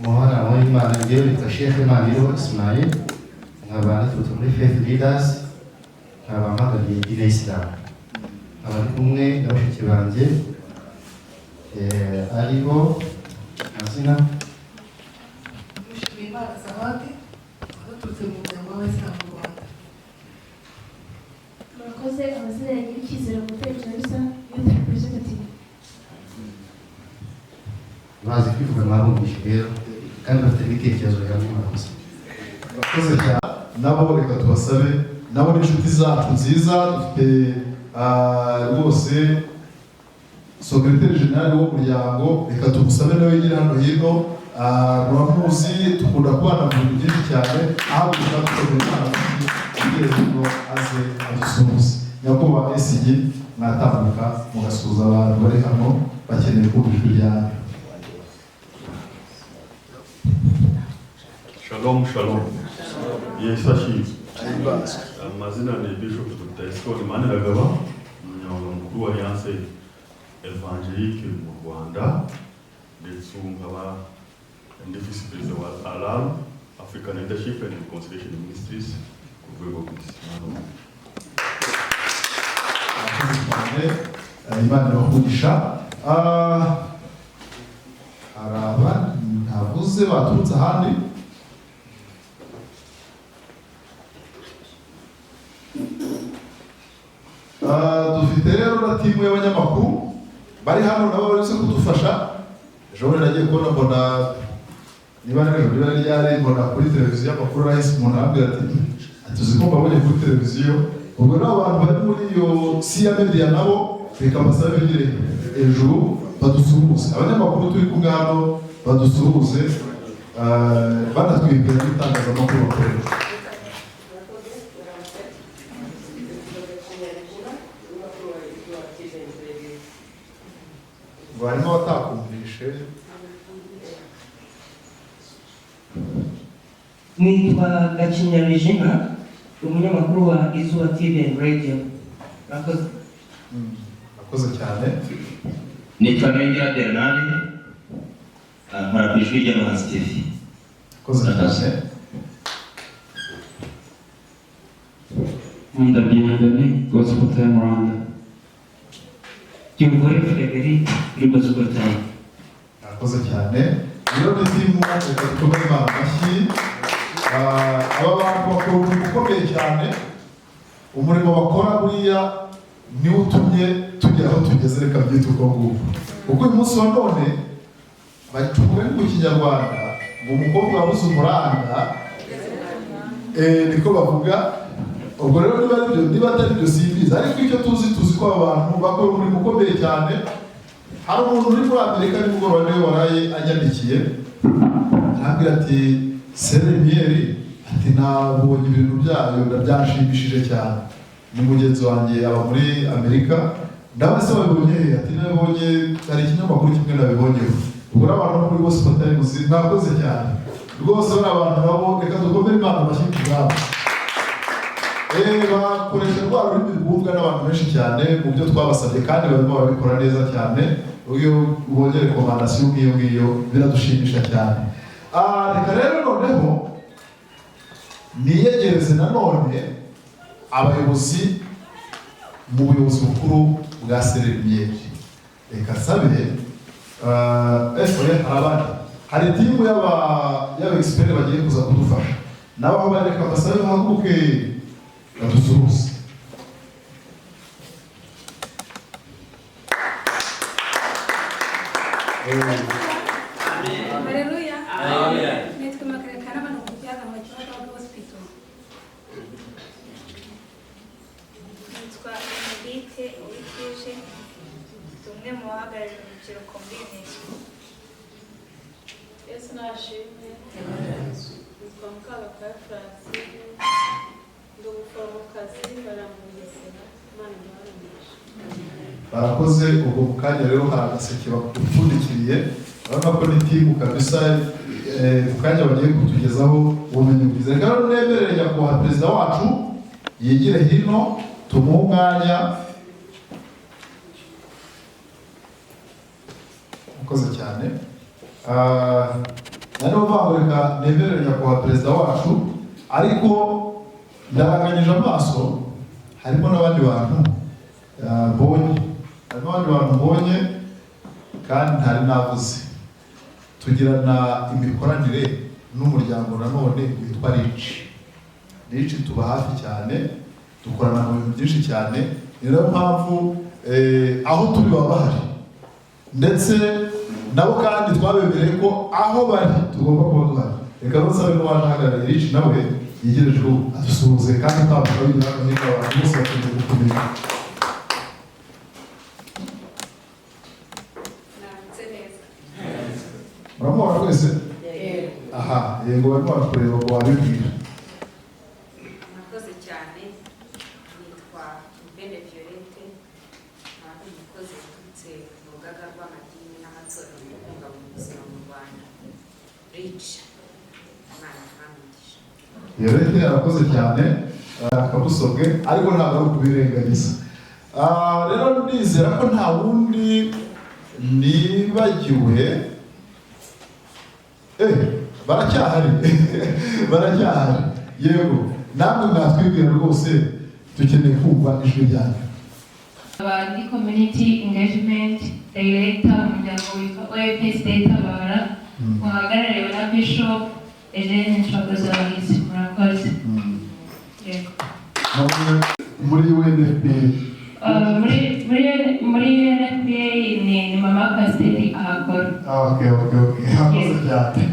Mohana w'Imana ngewe nitwa Sheikh Maniro Ismail nkaba naturutse muri Faith Leaders nkaba mpagariye idini ya Islam nkaba ndi kumwe na bashiki banjye aribo amazina Mushimiyimana Zawadi naturutse mu muryango w'Abayisilamu mu Rwanda. Murakoze. Amazina ya Nyiricyizere Mutekereza Youth Representative. bazi kwivuga mwabumvishe rero kandi bafite ibitekerezo bihamye murakoze. Murakoze cyane. Nabo reka tubasabe, nabo ni inshuti zacu nziza, dufite rwose Secretary General w'umuryango, reka tumusabe nawe yigire hano hino. Muramuzi, tukunda kubana mu bintu byinshi cyane, aho dushaka kugira ngo aze adusuhuze. Nyakubahwa SG mwatambuka mugasuhuza abantu bari hano bakeneye kumva ijwi ryanyu. Shalom, shalom. Yesu ashimwe. Amazina ni Bishop Dr. Escort Maniragaba, umunyamabanga mukuru wa Alliance Evangelique mu Rwanda, ndetse nkaba ndi Vice President wa ALAL, African Leadership and Reconciliation Ministries, ku rwego rw'isi. Imana ibahugisha. Hari abandi ntavuze baturutse ahandi. Dufite rero na timu y'abanyamakuru bari hano nabo bari kudufasha. Ejo bundi nagiye kubona mbona niba ryari mbona kuri televiziyo amakuru rahise umuntu arambwira ati tuzi ko mbabonye kuri televiziyo. Ubwo nabo abantu bari muri iyo siya media nabo reka basabe bigire hejuru badusuhuze. Abanyamakuru turi kumwe hano badusuhuze banatwibwira n'itangazamakuru bakorera. Barimo batakumvishe. Nitwa Gacinya Regina, umunyamakuru wa Izuba TV and Radio. Murakoze. Murakoze cyane. Nitwa Nengera Bernard, nkora ku ijwi ry'Abahanzi TV. Murakoze cyane. Bienvenue Gospel Time Rwanda. Cyumvore Frederic kuri Gospel Time. Murakoze cyane. Rero ni timu reka dukomere Imana amashyi. Aba bantu bakora umurimo ukomeye cyane. Umurimo bakora buriya niwo utumye tugera aho tugeze, reka byitwa uko nguko. Kuko uyu munsi wa none bacukura mu Kinyarwanda ngo umukobwa wabuze umuranga niko bavuga. Ubwo rero niba atari byo simbizi, ariko icyo tuzi ko abantu bakora umurimo ukomeye cyane. Hari umuntu uri muri Amerika nimugoroba niwe waraye anyandikiye arambwira ati Seremieri ati nabonye ibintu byayo ndabyashimishije cyane. Ni mugenzi wanjye aba muri Amerika. Ndabase babibonye ati nabonye hari ikinyamakuru kimwe nabibonyeho. Ubwo abantu muri bose batari muzi mwakoze cyane rwose. Bari abantu nabo reka dukomere Imana amashyi kugabo. Bakoresha rwa rurimi rwumvwa n'abantu benshi cyane mu byo twabasabye kandi barimo barabikora neza cyane. Iyo ubonye rekomandasiyo nk'iyo biradushimisha cyane. Reka rero noneho niyegereze nanone abayobozi mu buyobozi bukuru bwa Seremieri. Reka sabe hari timu y'aba expert bagiye kuza kudufasha nabo aho bari. Reka basabe bahaguruke badusuhuze. Haleluya. Haleluya. Nitwa Makarekana bano kujyaga mu kibazo hospital. Nitwa Medite Uwikije, tumwe mu bahagarariye urubyiruko muri UNESCO. Yesu nashimwe. Nitwa Mukabakaya Francine, ndi umuforomokazi baramugesera. Imana ibahanishe. Barakoze. Ubwo mu kanya rero hari agaseke bapfundikiriye. Urabona ko ni timu kabisa. Mu kanya bagiye kutugezaho ubumenyi bwiza. Reka rero nemerere nyakubahwa perezida wacu yigire hino tumuhe umwanya. Murakoze cyane. nari reka nemerere nyakubahwa perezida wacu ariko ndaranganyije amaso harimo n'abandi bantu mbonye kandi ntari navuze tugirana imikoranire n'umuryango nanone witwa RICH tuba hafi cyane dukorana mu bintu byinshi cyane niyo mpamvu aho turi baba bahari ndetse nabo kandi twabemereye ko aho bari tugomba kuba duhari reka ntusabe n'uwaje ahagarariye RICH nawe yegereje adusuhuze kandi ntabwo bigira niba abantu bose bakeneye gukomera uramubona wese aha yego barimo barakureba ngo wabibwira. Murakoze cyane nitwa Mbene Violette nkaba umukozi uturutse mu rugaga rw'amadini n'amatorero mu kubungabunga ubuzima mu Rwanda RICH. Violette arakoze cyane akabusobwe ariko ntabwo ari ukubirengagiza. Rero ndizera ko nta wundi nibagiwe baracyahari yego namwe mwatwibwira rwose dukeneye kumva ijwi ryanyu. Abandi community engagement director mu muryango witwa OFS Data Bara muhagarariwe na Bishop Eugene Nshobozabahizi. Murakoze. Yego. Muri UNFPA muri UNFPA ni Mama Pasiteri ahakora. Okay. Hakoze cyane.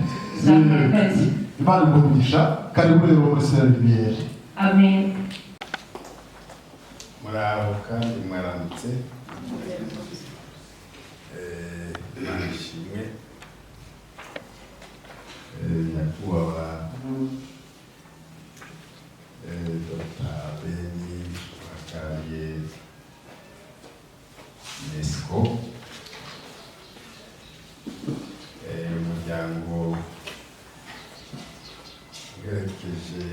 Imana igumisha karibu rero muri CRBR. Amen. Muraho kandi mwaramutse. Imana ishimwe. Nyakubahwa Dr. Beni wakariye UNESCO umuryango uherekeje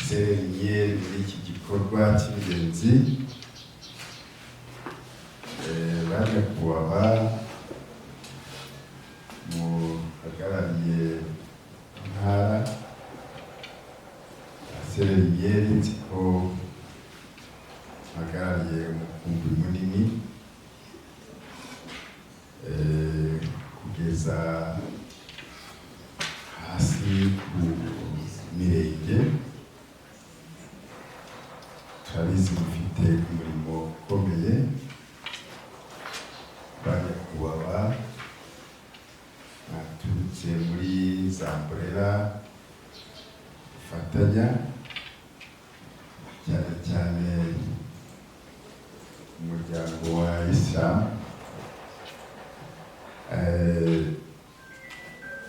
Serenier muri iki gikorwa cy'ingenzi baje kubaba muhagarariye intara Serenier nziko hagarariye umukumbi munini kugeza hasi ku mirenge turabizi mufite umurimo ukomeye banyakubahwa naturutse muri Zamborera dufatanya cyane cyane umuryango wa Islam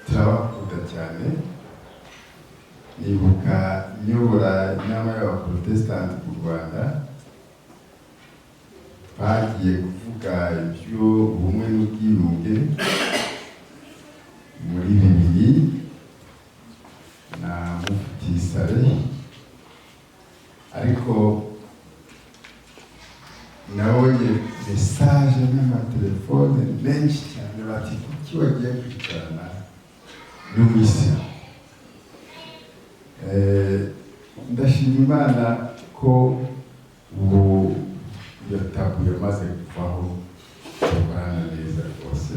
turabakunda cyane nibuka nyobora inama y'abaprotestant mu Rwanda bagiye kuvuga ibyo ubumwe n'ubwiyunge muri 2000 na Mufti Saleh ariko nabonye message n'amatelefone menshi cyane bati kuki wagiye kwicarana n'umuyisilamu. Ndashima Imana ko ubu iyo tabu yamaze kuvaho tukorana neza rwose.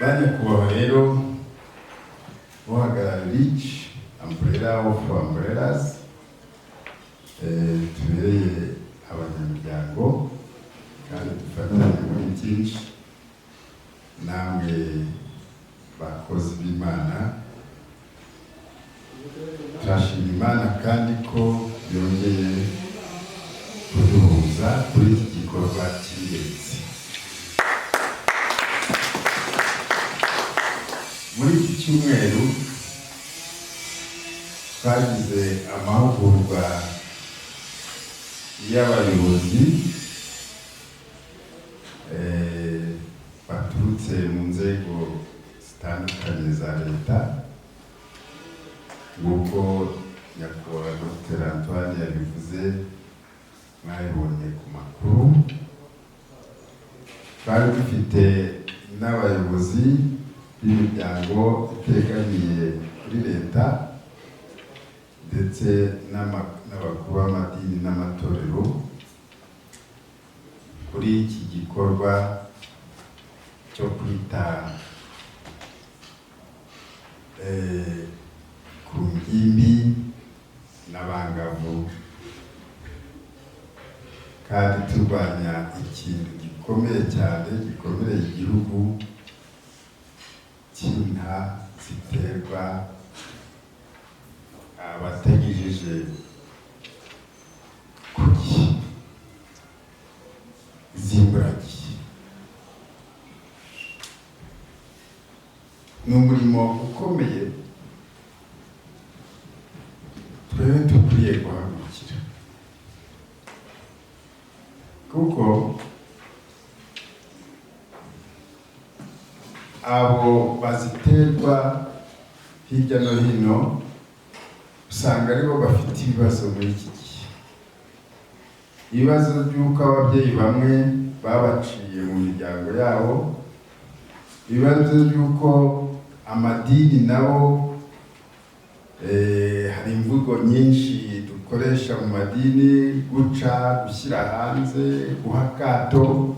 Banyakubahwa rero uhagarariye RICH Umbrella of Umbrellas tubereye abanyamuryango kandi dufatanya muri byinshi namwe bakozi b'Imana. Turashima Imana kandi ko yongeye kuduhuza kuri iki gikorwa cy'ingenzi. Muri iki cyumweru twagize amahugurwa y'abayobozi baturutse mu nzego zitandukanye za leta nk'uko nyakubahwa Dr. Antoine yabivuze mwayibonye ku makuru. Twari dufite n'abayobozi b'imiryango itegamiye kuri leta ndetse n'abakuru b'amadini n'amatorero kuri iki gikorwa cyo kwita ku ngimbi n'abangavu kandi turwanya ikintu gikomeye cyane gikomereye igihugu cy'inka ziterwa abatagejeje ku gihe z'imburagihe. Ni umurimo ukomeye twebwe dukwiye guhagurukira, kuko abo baziterwa hirya no hino usanga aribo bafite ibibazo muri iki gihe. Ibibazo by'uko ababyeyi bamwe babaciye mu miryango yabo, ibibazo by'uko amadini nabo hari imvugo nyinshi dukoresha mu madini, guca, gushyira hanze, guha akato,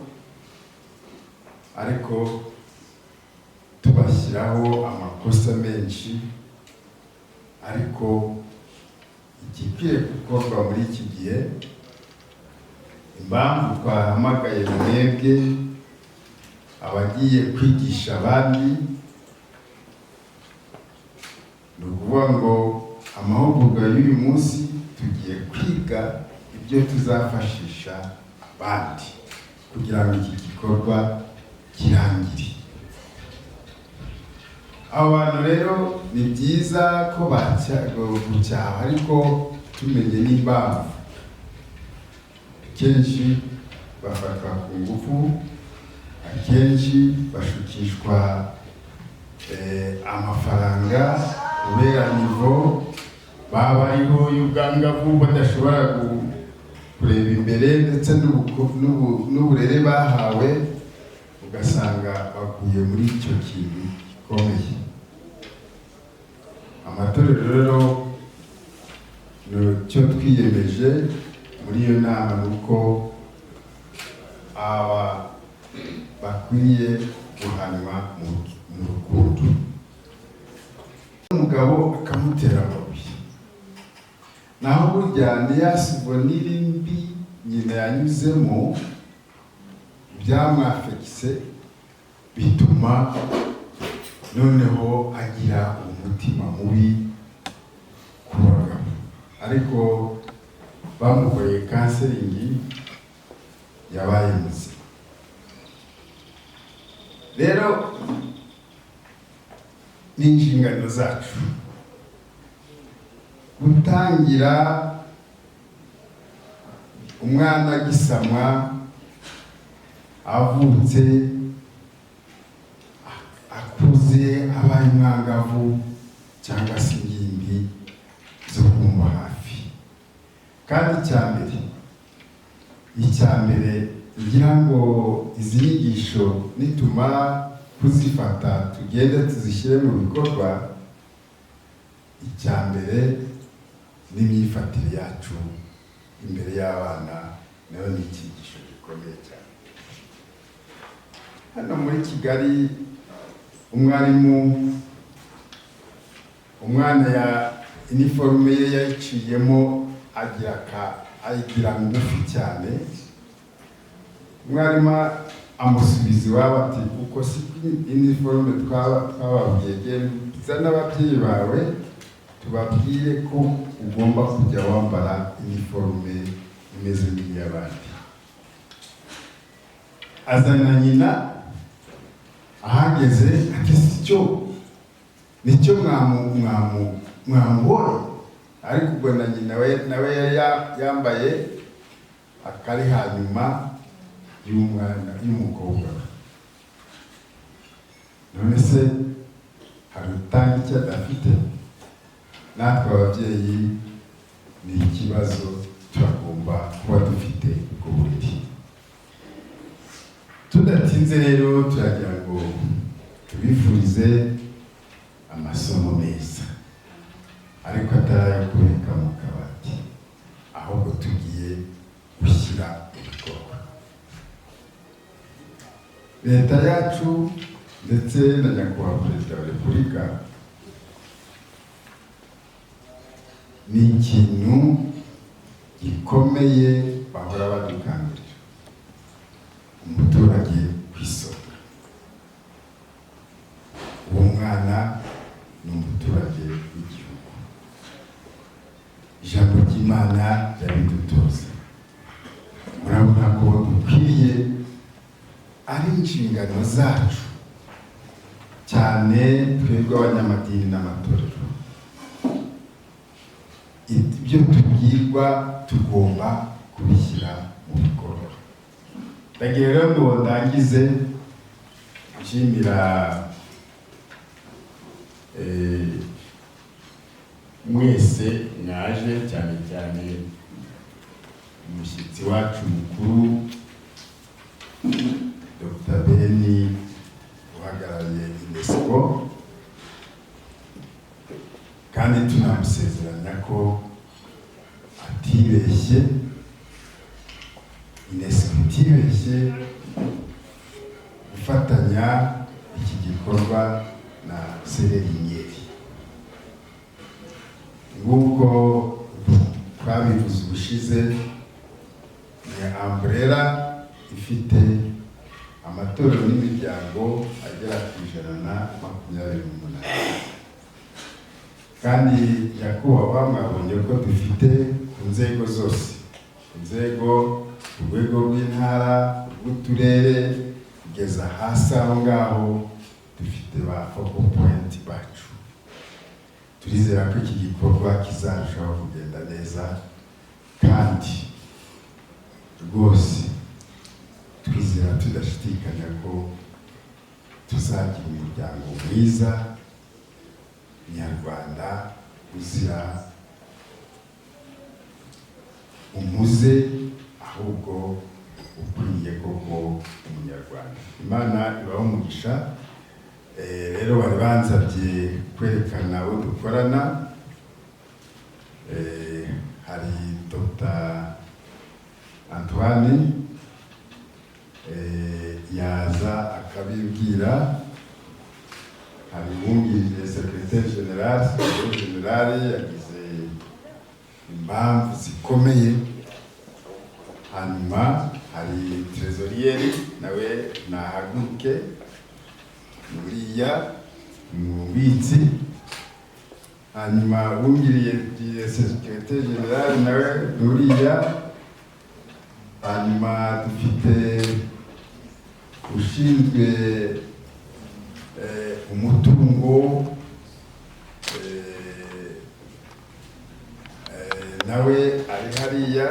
ariko tubashyiraho amakosa menshi. Ariko igikwiye gukorwa muri iki gihe, impamvu twahamagaye mwebwe abagiye kwigisha abandi, ni ukuvuga ngo amahugurwa y'uyu munsi tugiye kwiga ibyo tuzafashisha abandi kugira ngo iki gikorwa kirangire. Abo bantu rero ni byiza ko gucyaha, ariko tumenye n'impamvu. Akenshi bafatwa ku ngufu, akenshi bashukishwa amafaranga kubera nivo baba bariho y'ubwangavu, badashobora kureba imbere, ndetse n'uburere bahawe ugasanga baguye muri icyo kintu gikomeye. Amatorero rero nicyo twiyemeje muri iyo nama, ni uko aba bakwiye guhanwa mu rukundo. Umugabo akamutera amabuye, naho burya ntiyasibwa n'irindi nyina yanyuzemo byamwafekise, bituma noneho agira umutima mubi ku bagabo. Ariko bamukoreye kanseringi yabaye muzima. Rero ni inshingano zacu gutangira umwana agisamwa, avutse, akuze, abaye umwangavu cyangwa se ingimbi zo kumva hafi. Kandi icya mbere ngira ngo izi nyigisho nitumara kuzifata tugende tuzishyire mu bikorwa, icya mbere n'imyifatire yacu imbere y'abana nayo ni icyigisho gikomeye cyane. Hano muri Kigali umwana ya iniforume ye yayiciyemo ayigira ngufi cyane. Umwarimu amusubiza iwabo ati, uko si iniforume twababwiye, genda n'ababyeyi bawe tubabwire ko ugomba kujya wambara iniforume imeze nk'iy'abandi. Azana nyina, ahageze ati nicyo mwamubonye. Ariko ubwo na nyina nawe yambaye akari hanyuma y'umukobwa. None se hari utanga icyo adafite? Natwe ababyeyi ni ikibazo turagomba kuba dufite ubwo buriri. Tudatinze rero turagira ngo tubifurize amasomo meza, ariko atari kubika mu kabati, ahubwo tugiye gushyira ibikorwa. Leta yacu ndetse na nyakubahwa Perezida wa Repubulika ni ikintu gikomeye bahora badukangurira: umuturage ku isonga. Uwo mwana ni umuturage w'igihugu. Ijambo ry'Imana rirabidutoza. Murabona ko dukwiriye, ari inshingano zacu, cyane twebwe abanyamadini n'amatorero. Ibyo tubwirwa tugomba kubishyira mu bikorwa. Ndagira rero ngo ndangize nshimira mwese mwaje, cyane cyane umushyitsi wacu mukuru Dr. Beni uhagarariye UNESCO, kandi tunamusezeranya ko atibeshye, UNESCO itibeshye gufatanya iki gikorwa na Sererinyeri. Nk'uko twabivuze ubushize, ni umbrella ifite amatorero n'imiryango agera ku 128, kandi nyakubahwa mwabonye ko dufite ku nzego zose, ku nzego, ku rwego rw'intara, rw'uturere, kugeza hasi aho ngaho dufite ba focal point bacu. Turizera ko iki gikorwa kizarushaho kugenda neza, kandi rwose twizera tudashidikanya ko tuzagira umuryango mwiza nyarwanda uzira umuze, ahubwo ukwiye koko umunyarwanda. Imana ibaho umugisha. Rero bari bansabye kwerekana abo dukorana. Hari Dr. Antoine yaza akabibwira. Hari wungirije Secrétaire Général yagize impamvu zikomeye. Hanyuma hari Trésorier nawe nahaguruke, uriya umubitsi. Hanyuma wungirije Secrétaire Général nawe uriya. Hanyuma dufite ushinzwe umutungo nawe ari hariya,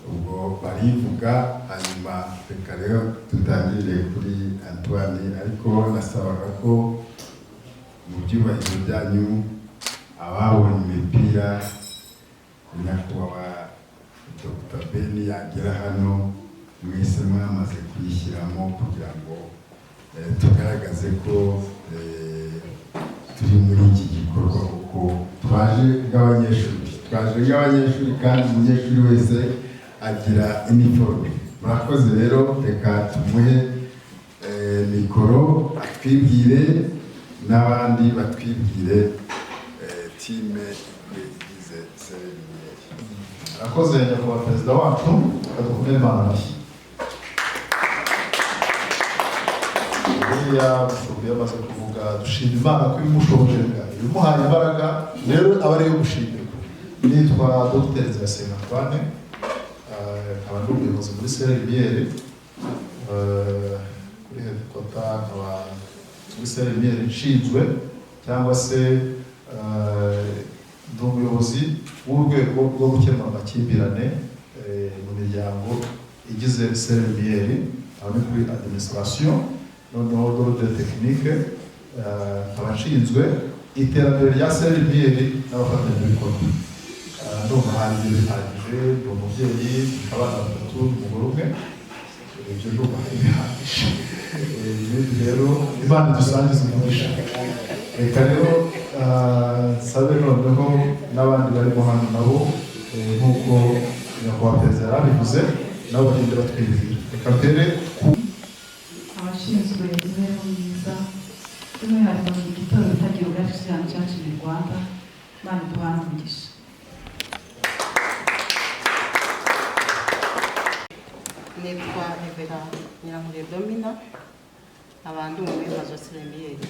ubwo barivuga. Hanyuma reka rero tutangire kuri Antoine, ariko nasabaga ko mu byubahiro byanyu ababonye imipira nyakubahwa Dr. Beni yagera hano mwese mwamaze kuyishyiramo, kugira ngo tugaragaze ko turi muri iki gikorwa, kuko twaje nk'abanyeshuri, kandi umunyeshuri wese agira iniforme. Murakoze rero, reka tumuhe mikoro atwibwire, n'abandi batwibwire time igize Sererinyeri. Murakoze nyakubahwa Perezida wacu, kadukomere Imana amashyi. Iyo amaze kuvuga dushima Imana ko ibimushoboje, ibimuhaye imbaraga, rero aba ariyo gushimirwa. Nitwa Dr. Nzayisenga Antoine, nkaba ndi umuyobozi muri Sererinyeri, kuri headquarter, nkaba muri Sererinyeri nshinzwe, cyangwa se ndi umuyobozi w'urwego rwo gukemura amakimbirane mu miryango igize Sererinyeri, aho ni kuri administration, noneho d'ordre technique. Nkaba nshinzwe iterambere rya Sererinyeri n'abafatanyabikorwa. ndumva hanze bihagije, ndi umubyeyi, abana batatu, umugore umwe, ibyo ndumva bihagije. Ibindi rero Imana dusangiza umugisha. Reka rero sabe noneho n'abandi barimo hano nabo nk'uko nyakubahwa perezida yarabivuze nabo bagenda batwizera. Reka mbere abashinzwe imibereho myiza by'umwihariko mu gitondo bitagira ubwacu cyane cyacu mu Rwanda, Imana duhana umugisha. Nitwa Revera Nyiramure Domina, abantu mu bibazo Selemiyeri,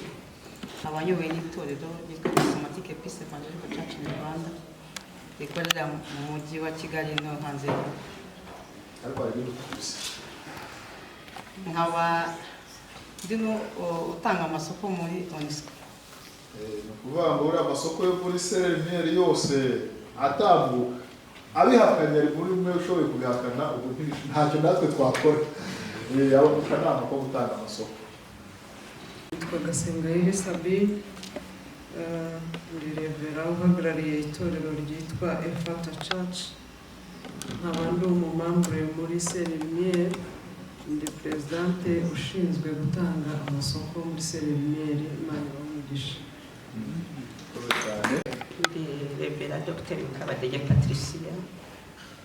abanyoboye n'itorero ryitwa Charismatic Peace Evangelical Church mu Rwanda rikorera mu mujyi wa Kigali no hanze y'u nkaba ndimo utanga amasoko muri Onisco. ni ukuvuga ngo uriya amasoko yo muri Selemiyeri yose atambuka abihakanye ari muri umwe ushoboye kubihakana, ubu ntacyo natwe twakora. Abo mu kanama ko gutanga amasoko. Yitwa Gasengayire Sabine, ndi Revera uhagarariye itorero ryitwa Efata Church, nkaba ndi umumambure muri Selemiyeri, ndi Presidente ushinzwe gutanga amasoko muri Selemiyeri. Imana ibamugisha. Ndi Revera Dr. Kabadege Patricia,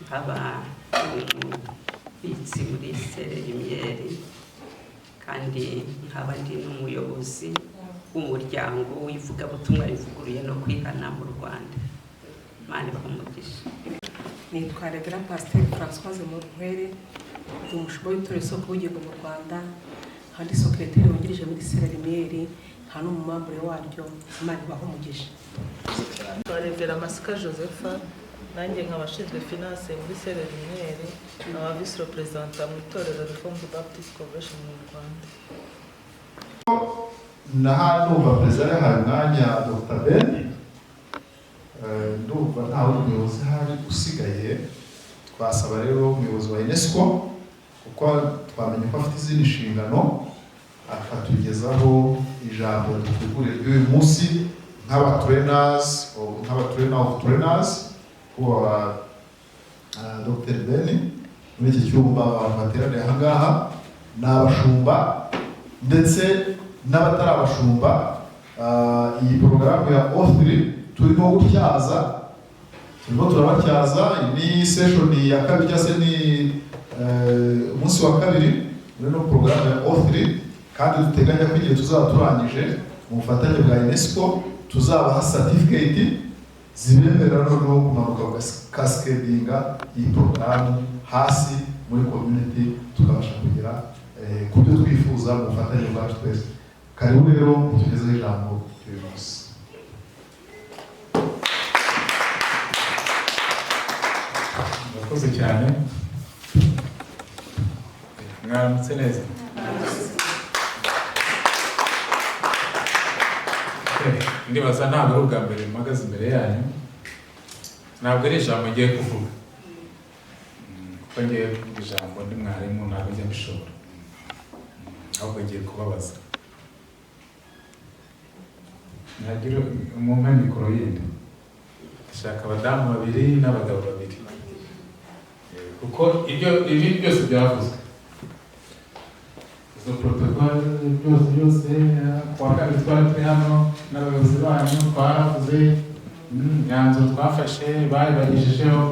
nkaba umubitsi muri Selemiyeri kandi nkaba ndi n'umuyobozi w'umuryango w'ivugabutumwa rivuguruye no kwihana mu Rwanda. Imana ibamugisha. Nitwa Revera Pasteur Françoise Murwere, ndi umushumba w'itorero Isoko y'Ubugingo mu Rwanda, kandi secrétaire wungirije muri Selemiyeri, nta n'umumambure waryo. Imana ibamugisha. Revera Masika Josepha, nanjye nk'abashinzwe finance muri Selemiyeri, aba vice representa mu itorero Reformed Baptist Convention mu Rwanda. Na hano perezida yahaye umwanya Dr. Ben, ndumva nta wundi muyobozi hari usigaye. Twasaba rero umuyobozi wa UNESCO kuko twamenye ko afite izindi nshingano akatugezaho ijambo dutegure ry'uyu munsi nk'abatrainers kuwa Dr. Ben. Muri iki cyumba abantu bateraniye aha ngaha ni abashumba ndetse n'abatari abashumba. Iyi porogaramu ya O3 turimo gutyaza, ni session ya kabiri cyangwa se ni umunsi wa kabiri muri no porogaramu ya O3, kandi duteganya ko igihe tuzaba turangije mu bufatanye bwa UNESCO tuzabaha certificate zibemerera noneho kumanuka cascadinga iyi porogaramu hasi muri community, tukabasha kugera ku byo twifuza mu bufatanye bwacu twese. Karibu rero tugezeho ijambo uyu munsi. Murakoze cyane. Mwaramutse neza. Ndibaza ntabwo ari ubwa mbere mpagaze imbere yanyu, ntabwo ari ijambo ngiye kuvuga kuko ngiye kuvuga ijambo ndi mwarimu ntabwo njya mbishobora, ahubwo ngiye kubabaza. Nagira umumpe mikoro yindi, ndashaka abadamu babiri n'abagabo babiri kuko ibi byose byavuzwe, izo protocole byose kuwa kabiri twari turi hano n'abayobozi banyu twaravuze, imyanzuro twafashe bari bagejejeho.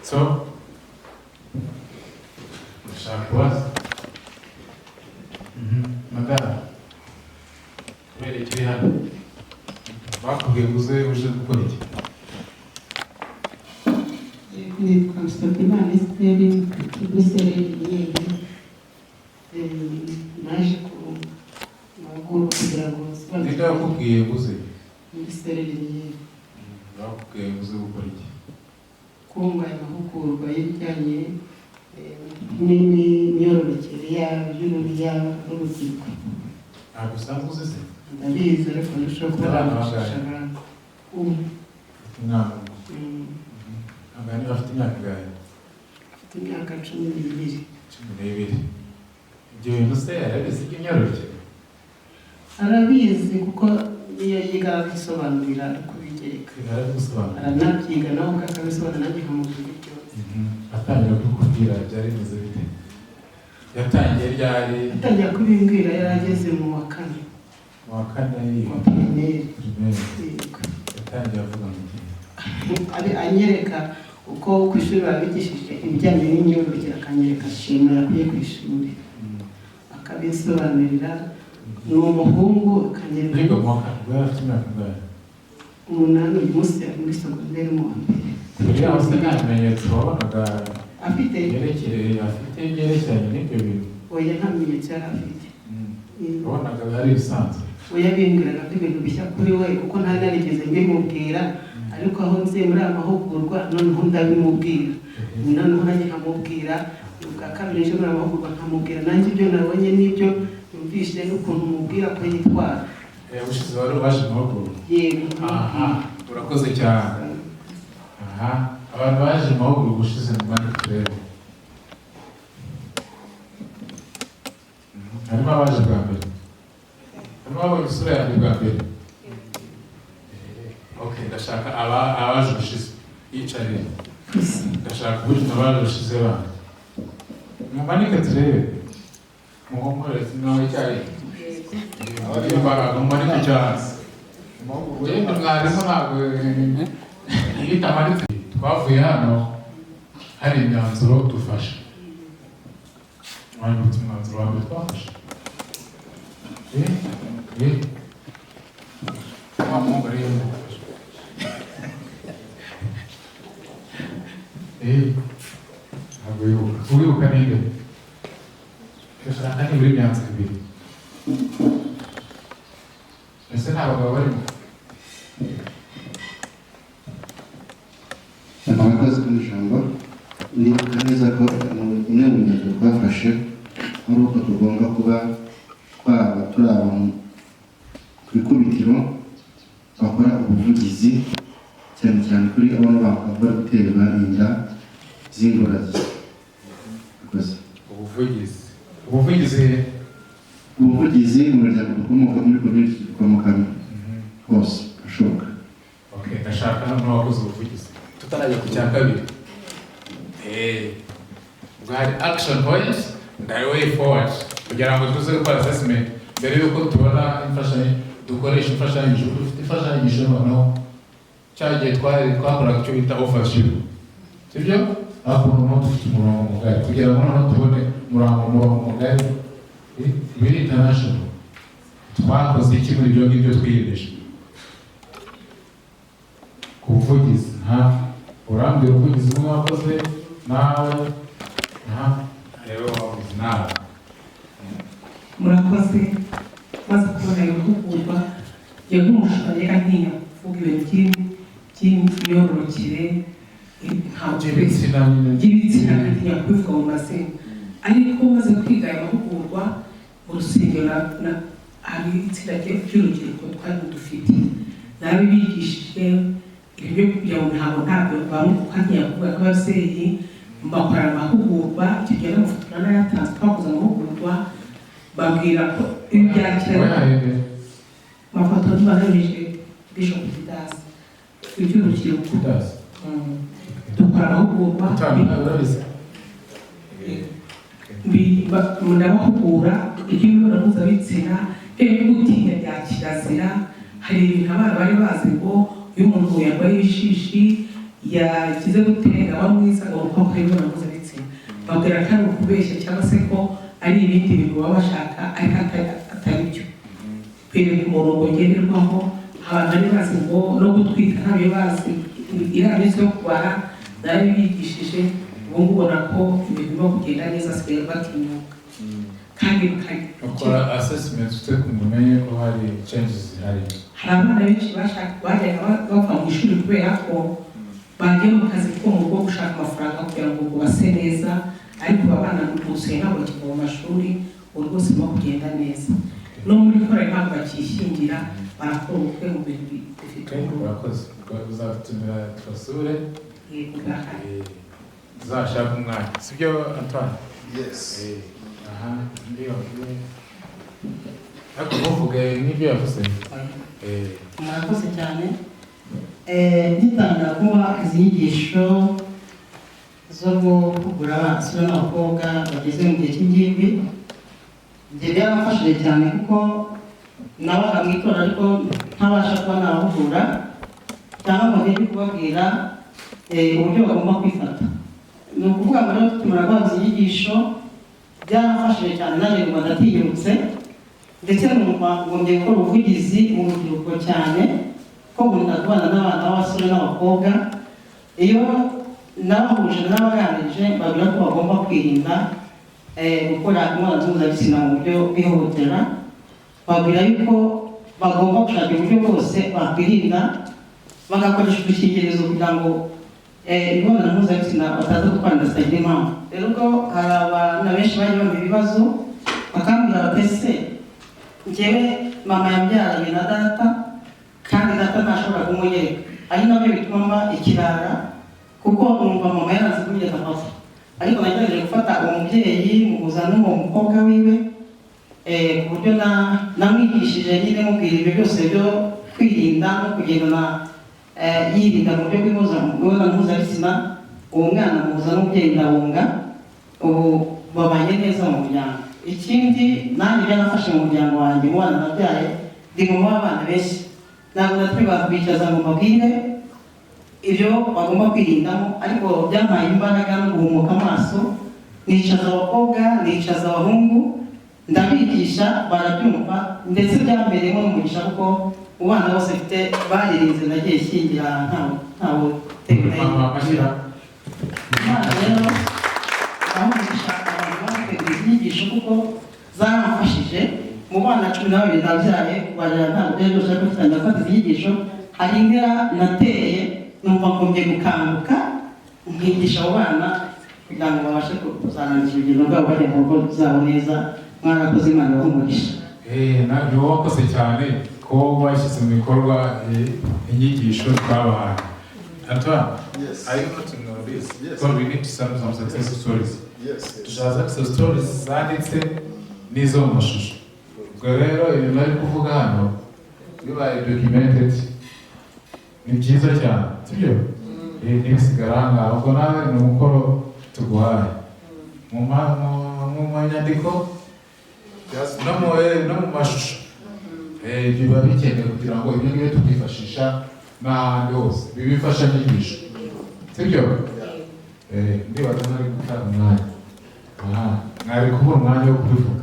So ndashaka kubaza madame, kubera ikiri hano bakubwiye ngo uze uje gukora iki? Nitwa Musabyimana Esteri muri Selemiyeri, naje ku mahugurwa kugira ngo ninde wakubwiye ngo uze muri Selemiyeri? Bakubwiye ngo uze gukora iki? Kumva amahugurwa y'ibijyanye n'imyororokere y'ururiya n'urubyiruko. Ntabwo usanzwe uzi se? Ndabizi ariko ndashobora kuba nabafasha abantu. Umwana abana bafite imyaka ingahe? Afite imyaka 12. 12. Ibyo bintu se arabizi by'imyororokere? Arabizi kuko niyo yiga abisobanurira ariko kugereka arabisobanura aranabyiga nawe akabisobanura nanjye nkamubwira ibyo atangira kukubwira byari bimeze bite yatangiye ryari atangira kubimbwira yari ageze mu wa kane wa kane wa primaire yatangiye avuga mu gihe anyereka uko ku ishuri babigishije ibijyanye n'imyororokere akanyereka shema yakuye ku ishuri akabisobanurira ni umuhungu akanyereka niga mu wa kane ubwo yari afite imyaka ingahe 8 uyu munsi ari muri segonderi mu wa mbere kugira ngo se nta bimenyetso wabonaga afite byerekeranye n'ibyo bintu oya nta bimenyetso yari afite wabonaga ari ibisanzwe oya bimbwiraga ko ibintu bishya kuri we kuko nta narigeze mbimubwira ariko aho nziye muri aya mahugurwa noneho ndabimubwira noneho nanjye nkamubwira ubwa kabiri nje muri aya mahugurwa nkamubwira nanjye ibyo nabonye n'ibyo yumvise n'ukuntu mubwira ko yitwara ubushize wari waje mahugurwa yego urakoze cyane abantu baje mahugurwa ubushize mu Rwanda turebe harimo abaje bwa mbere harimo abonye isura yanjye bwa mbere ndashaka abaje ubushize yicariye ndashaka uburyo abaje ubushize bana mumanike turebe muhumureze nawe cyari mumanike cyane ugenda mwarimu ntabwo iyo itamanitse twavuye hano hari imyanzuro dufashe mwanyibutse umwanzuro wa mbere twafashe wa mungu rero ntabwo wibuka ninde ndashaka nibura imyanzuro ibiri ese nta bagabo barimo abakozi b'ijambo ndibuka neza ko umwe mu myanzuro twafashe ari uko tugomba kuba twaba turi abantu ku ikubitiro bakora ubuvugizi cyane cyane kuri abana bakora guterwa inda z'ingorozi. ubuvugizi mu muryango dukomoka muri community dukomokamo hose ashoboka. ndashaka hano n'abakoze ubuvugizi tutarajya ku cya kabiri ubwo hari action points and way forward kugira ngo tuze gukora assessment mbere yuko tubona imfashanyo dukoresha imfashanyigisho dufite imfashanyigisho noneho cyagiye twakoraga icyo bita overview sibyo aho umuntu dufite umurongo mugari kugira ngo noneho tubone umurongo mugari biri international twakoze iki muri ibyo ngibyo twiyemeje ku buvugizi urambwira ubuvugizi mwakoze nawe rero wabuze nawe murakoze maze kubona iyo mahugurwa yo nk'umushumba ntinya kuvuga ibintu by'imyororokere by'ibitsina ntinya kubivuga mu mazina ariko maze kwiga aya mahugurwa mu rusengero hari itsinda ry'urubyiruko twari dufite nabibigishije ibyo kugira ngo ntabwo bamwe kuko ntinya kuvuga nk'ababyeyi bakora amahugurwa icyo gihe n'amafoto n'ayatanze twakoze amahugurwa babwira ko ibi byakira amafoto tubananije Bishop Didas iby'urubyiruko dukora amahugurwa ndabahugura iby'imibonano mpuzabitsina yo gutinya bya kirazira hari ibintu abana bari bazi ngo iyo umuntu yambaye ishishi yagize gutera aba mwiza ngo umukobwa y'imibonano mpuzabitsina babwira ko ari ukubeshya cyangwa se ko ari ibindi bintu baba bashaka ariko atari byo kwereka umurongo ngenderwaho abantu bari bazi ngo no gutwita ntabyo bazi iriya minsi yo kubara narabibigishije ubu ngubu ubona ko ibintu birimo kugenda neza asigaye batinyuka kandi ukora assessment ufite kumenye ko hari changes zihari hari abana benshi bajyaga bava mu ishuri kubera ko bagiye mu kazi ko mu rugo gushaka amafaranga kugira ngo base neza ariko abana gusuye ntabwo bakiva mu mashuri ubu rwose birimo kugenda neza no muri kora ntabwo bakishingira barakora ubukwe mu bintu bifite urakoze uzatumira tubasure uzashaka umwanya sibyo Antoine? Yes. Ndiyo ariko ntuvuge n'ibyo yavuze murakoze cyane Nitangira kuba izi nyigisho zo guhugura abasore n'abakobwa bageze mu gihe cy'ingimbi, ibyo byaramfashije cyane kuko nabaga mu itora ariko ntabasha kuba nabahugura cyangwa ngo njye kubabwira uburyo bagomba kwifata. Ni ukuvuga ngo rero tumara guhabwa izi nyigisho byaramfashije cyane, nanjye ngo ndatinyutse ndetse numva ngombye gukora ubuvugizi mu rubyiruko cyane ko nkunda kubana n'abana b'abasore n'abakobwa. Iyo nabahuje n'abaganirije babwira ko bagomba kwirinda gukora imibonano mpuzabitsina mu buryo bw'ihohotera, babwira yuko bagomba gushaka uburyo bwose bakwirinda bagakoresha udukingirizo kugira ngo imibonano mpuzabitsina bataza gutwara inda zitagira impamvu. Rero ubwo hari abana benshi bagiye bampa ibibazo bakambwira bati ese njyewe mama yabyaranye na data kandi data ntashobora kumunyereka, ari nabyo bituma mba ikirara kuko numva mama yarazi kumugeza amafu. Ariko nagerageje gufata uwo mubyeyi muhuza n'uwo mukobwa wiwe ku buryo namwigishije nyine mubwira ibyo byose byo kwirinda no kugendana yirinda mu buryo bw'imibonano mpuzabitsina. Uwo mwana muhuza n'umubyeyi ndabunga, ubu babanye neza mu muryango. Ikindi nanjye byanafashe mu muryango wanjye, mu bana nabyaye ndi mu b'abana benshi, ntabwo natwe bakwicaza ngo mbabwire ibyo bagomba kwirindamo, ariko byampaye imbaraga no guhumuka amaso. Nicaza abakobwa, nicaza abahungu, ndabigisha barabyumva, ndetse byambereyemo n'umugisha kuko mu bana bose mfite baririnze nagiye shyingira ntawe utegura Imana. Rero ndamugisha abantu bategura inyigisho kuko zaramfashije. Mu bana 12 nabyaye kubarira ntabwo byari byose ariko cyane gufata izi nyigisho hari intera nateye, numva ngombye gukanguka nkigisha abo bana kugira ngo babashe kuzarangiza urugendo rwabo bajya mu rugo zabo neza. Mwarakoze, Imana ibahumugisha. Nabyo wakoze cyane ko washyize mu bikorwa inyigisho twabahaye. Antoine, are you not to know this? Because we need some success stories. Dushaka success stories zanditse n'izo mu mashusho. Ubwo rero ibintu bari kuvuga hano bibaye documented ni byiza cyane, sibyo? Ntibisigara aha ngaha, ubwo nawe ni umukoro tuguhaye mu nyandiko no mu mashusho. Biba bikenewe kugira ngo ibyo ngibyo tubyifashisha n'ahandi hose bibifasha nyigisho, sibyo? Ndibaza nari gutanga umwanya, mwari kubura umwanya wo kubivuga.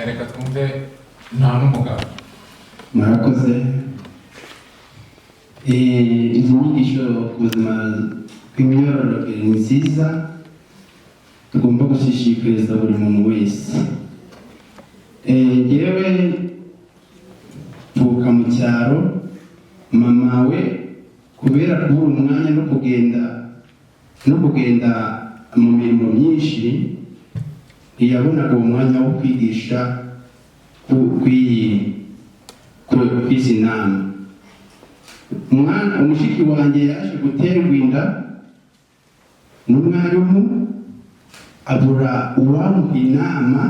Reka twumve nta n'umugabo. Murakoze. Izi nyigisho ku buzima bw'imyororokere ni nziza, tugomba gushishikariza buri muntu wese. Njyewe mvuka mu cyaro, mama we kubera kubura umwanya no kugenda mu mirimo myinshi ntiyabonaga uwo mwanya wo kwigisha kw'izi nama. Umushiki wanjye yaje guterwa inda n'umwarimu, abura uwamuha inama,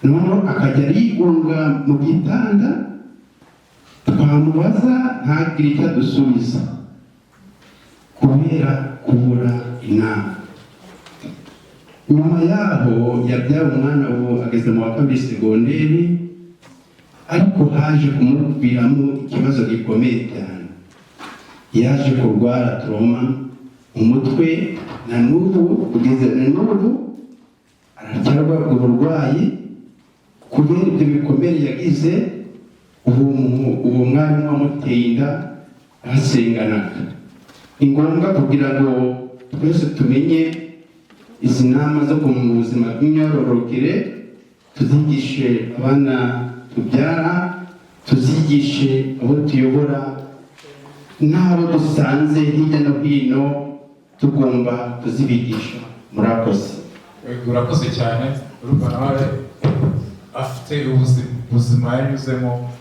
noneho akajya arigunga mu gitanda, twamubaza ntagire icyo adusubiza kubera kubura inama. Nyuma yaho yabyaye umwana, ubu ageze mu wa 2 segonderi, ariko haje kumuviramo ikibazo gikomeye cyane. Yaje kurwara trauma umutwe, na n'ubu kugeza na n'ubu aracyarwara uburwayi kubera ibyo bikomere yagize. Uwo mwarimu wamuteye inda arasenganaga. Ni ngombwa kugira ngo twese tumenye izi nama zo mu buzima bw'imyororokere, tuzigishe abana tubyara, tuzigishe abo tuyobora n'abo dusanze hirya no hino, tugomba kuzibigisha. Murakoze. Urakoze cyane. Urumva nawe afite ubuzima yanyuzemo,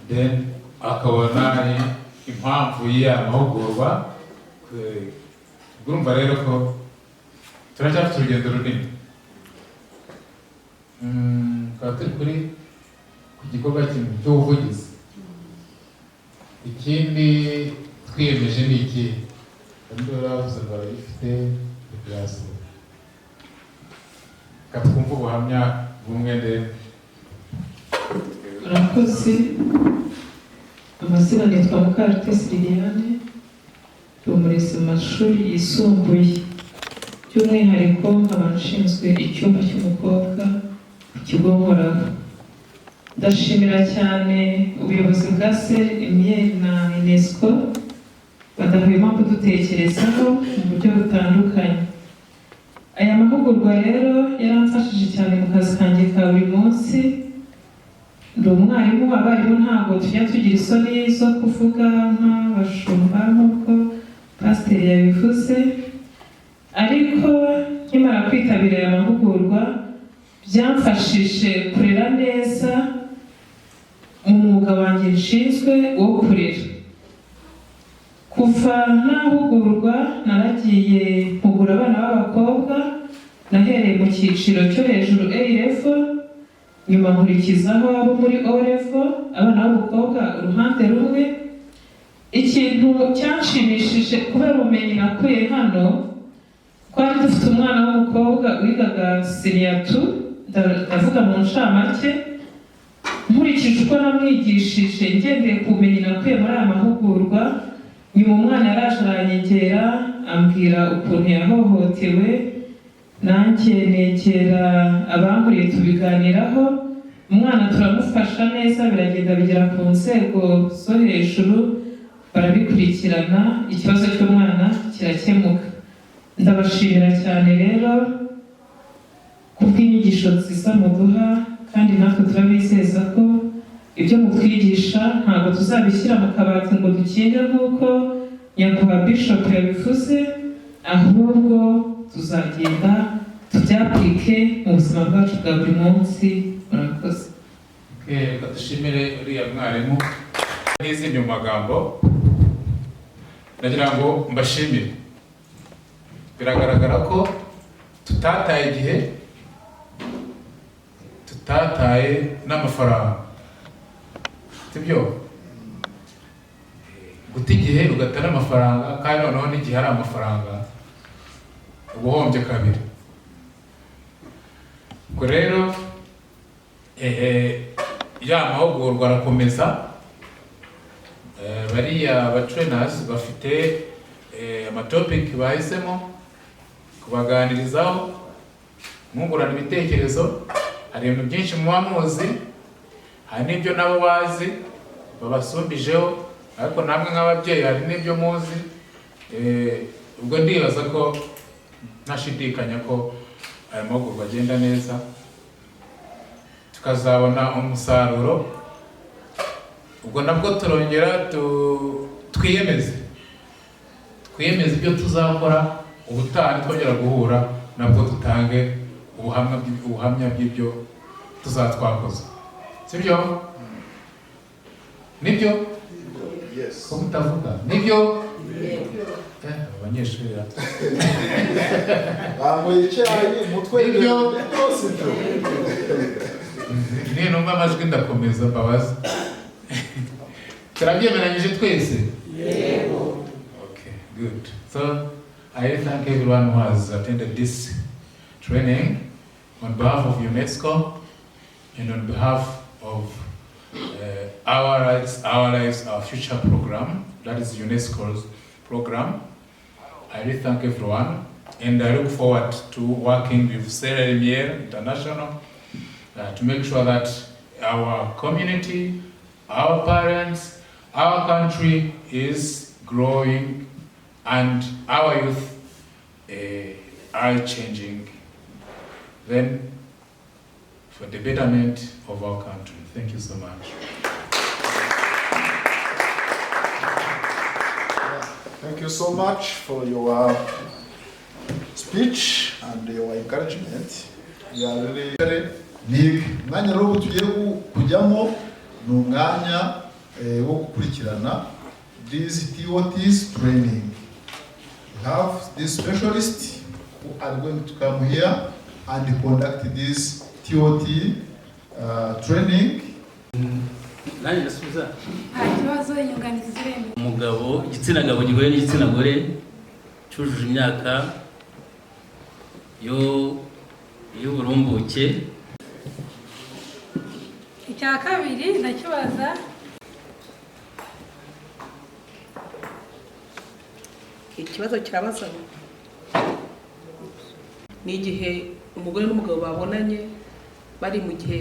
then akabona impamvu y'amahugurwa. Urumva rero ko turacyafite urugendo runini. Tukaba turi ku gikorwa cy'ubuvugizi. ikindi twiyemeje ni iki undi baravuze ngo barayifite deplase katwumva ubuhamya bumwe ndende. Murakoze. Amazina nitwa Mukarutesi Liliane, ndi umurezi mu mashuri yisumbuye, by'umwihariko nkaba nshinzwe icyumba cy'umukobwa ku kigo nkoraho. Ndashimira cyane ubuyobozi bwa CRML na UNESCO badahwema kudutekerezaho mu buryo butandukanye. Aya mahugurwa rero yaramfashije cyane mu kazi kanjye ka buri munsi. Ndi umwarimu, abarimu ntabwo tujya tugira isoni zo kuvuga nk'abashumba nk'uko pasiteri yabivuze, ariko nkimara kwitabira aya mahugurwa byamfashije kurera neza mu mwuga wanjye nshinzwe wo kurera. Kuva nahugurwa naragiye mpugura abana b'abakobwa, nahereye mu cyiciro cyo hejuru A level, nyuma nkurikizaho abo muri O level, abana b'abakobwa uruhande rumwe. Ikintu cyanshimishije kubera ubumenyi nakuye hano, twari dufite umwana w'umukobwa wigaga senior 2, ndavuga mu ncamake, nkurikije uko namwigishije ngendeye ku bumenyi nakuye muri aya mahugurwa. Nyuma umwana yaraje aranyegera ambwira ukuntu yahohotewe, nanjye negera abankuriye tubiganiraho. Umwana turamufasha neza, biragenda bigera ku nzego zo hejuru, barabikurikirana, ikibazo cy'umwana kirakemuka. Ndabashimira cyane rero kubw'inyigisho nziza muduha, kandi natwe turabizeza ko ibyo mutwigisha ntabwo tuzabishyira mu kabati ngo dukinge nk'uko nyakubahwa Bishop yabivuze, ahubwo tuzagenda tubyapurike mu buzima bwacu bwa buri munsi. Murakoze. Reka dushimire uriya mwarimu. N'izindi mu magambo nagira ngo mbashimire. Biragaragara ko tutataye igihe, tutataye n'amafaranga. Sibyo? Guta igihe ugata n'amafaranga, kandi noneho n'igihe ari amafaranga ubuhombye kabiri. Ubwo rero ya mahugurwa arakomeza. Bariya ba trainers bafite amatopic bahisemo kubaganirizaho, mwungurana ibitekerezo. Hari ibintu byinshi muba muzi, hari n'ibyo nabo bazi babasumbijeho, ariko namwe nk'ababyeyi hari n'ibyo muzi. Ubwo ndibaza ko ntashidikanya ko aya mahugurwa agenda neza, tukazabona umusaruro. Ubwo nabwo turongera twiyemeze ibyo tuzakora ubutaha, twongera guhura nabwo dutange ubuhamya bw'ibyo tuzatwakoze. Sibyo? Nibyo? Ko mutavuga? Nibyo? Abanyeshuri bangoye icyayi umutwe nibyo byose byo. Niyo numva amajwi ndakomeza mbabaza. Turabyemeranyije twese? Yego. Okay, good. So I thank everyone who has attended this training on behalf of UNESCO and on behalf of Our Rights, Our Lives, Our Future program, that is UNESCO's program. I really thank everyone, and I look forward to working with CRML International to make sure that our community, our parents, our country is growing and our youth are changing then for the betterment of our country. Thank you so much. Thank you so much for your speech and your encouragement. You are really ni umwanya rero tugiye kujyamo, ni umwanya wo gukurikirana these TOTs training. We have these specialists who are going to come here and conduct this TOT training. nanjye ndasubiza. nta kibazo inyunganizi ziremewe. Umugabo igitsina gabo gihuye n'igitsina gore cyujuje imyaka y'uburumbuke. Icya kabiri ndakibaza ikibazo kirabaza ni igihe umugore n'umugabo babonanye bari mu gihe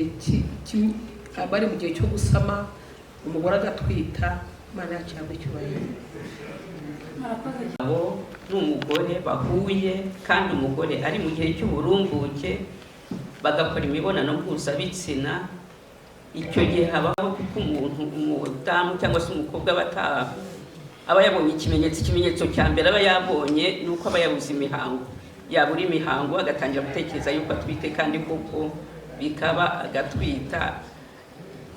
cyo gusama, umugore agatwita, Imana yacu yabwe cyubahiro. Abo n'umugore bahuye kandi umugore ari mu gihe cy'uburumbuke bagakora imibonano mpuzabitsina, icyo gihe habaho kuko umuntu umudamu cyangwa se umukobwa aba yabonye ikimenyetso cya mbere aba yabonye ni uko aba yabuze imihango, yabura imihango agatangira gutekereza yuko atwite kandi koko bikaba agatwita.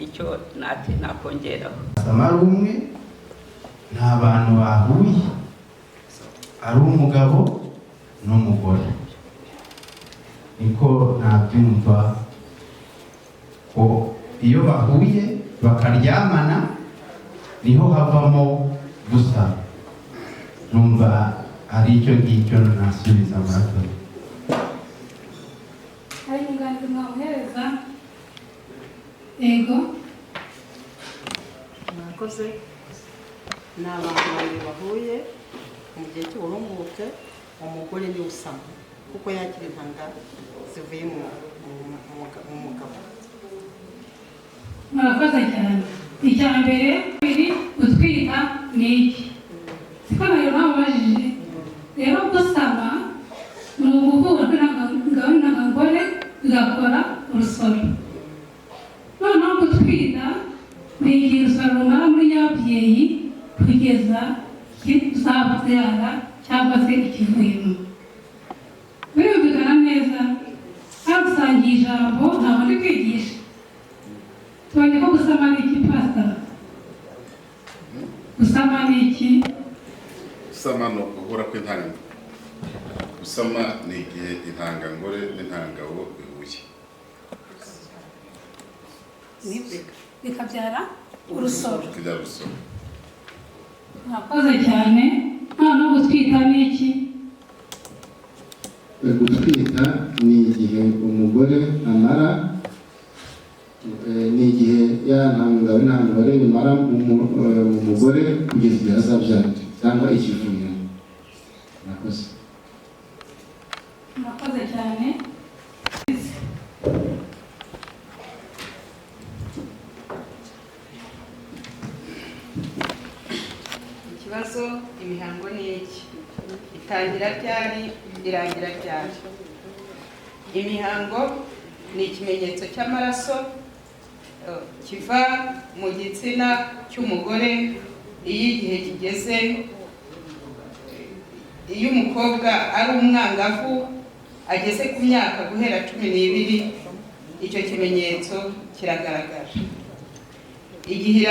Icyo nakongeraho Samara umwe nta bantu bahuye ari umugabo n'umugore, niko nabyumva ko iyo bahuye bakaryamana niho havamo gusa. Numva ari icyo ngicyo nasubiza murakoze. hari inyunganizi mwamuhereza. Yego murakoze. Ni abantu babiri bahuye mu gihe cy'uburumbuke, umugore ni usama kuko yakira intanga zivuye mu mugabo. murakoze cyane. Icya mbere biri gutwita ni iki? Siko nayo nabajije. Rero gusama ni uguhura n'intangangore bigakora urusoro. Noneho gutwita ni igihe urusoro rumara muri nyababyeyi kugeza kizabyara cyangwa se ikivuyemo. Birumvikana neza, kandi usangiye ijambo ntabwo ndi kwigisha. Tubonye ko gusama ni iki pastor? Gusama ni iki? Gusama ni uguhura kw'intanga. Gusama ni igihe intangangore n'intangabo bihuye bikabyara urusoro. Murakoze cyane. Noneho gutwita ni iki? Gutwita ni igihe umugore amara, ni igihe intangangore bimara mu mugore kugeza igihe azabyara cyangwa ikivuyemo. Murakoze. Murakoze cyane. Ikibazo imihango ni iki? Itangira ryari, irangira ryari? Imihango ni ikimenyetso cy'amaraso kiva mu gitsina cy'umugore iyo igihe kigeze. Iyo umukobwa ari umwangavu ageze ku myaka guhera 12, icyo kimenyetso kiragaragara. Igihe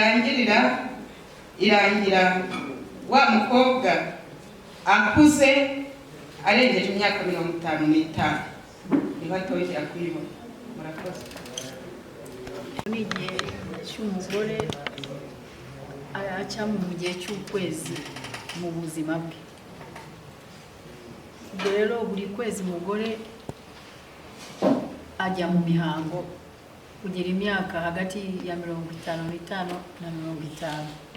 irangira wa mukobwa akuze arengeje imyaka 55 niho atongera kuyibona. Murakoze. Ni igihe cy'umugore cyangwa mu gihe cy'ukwezi mu buzima bwe. Ubwo rero buri kwezi umugore ajya mu mihango kugira imyaka hagati ya 55 na 50.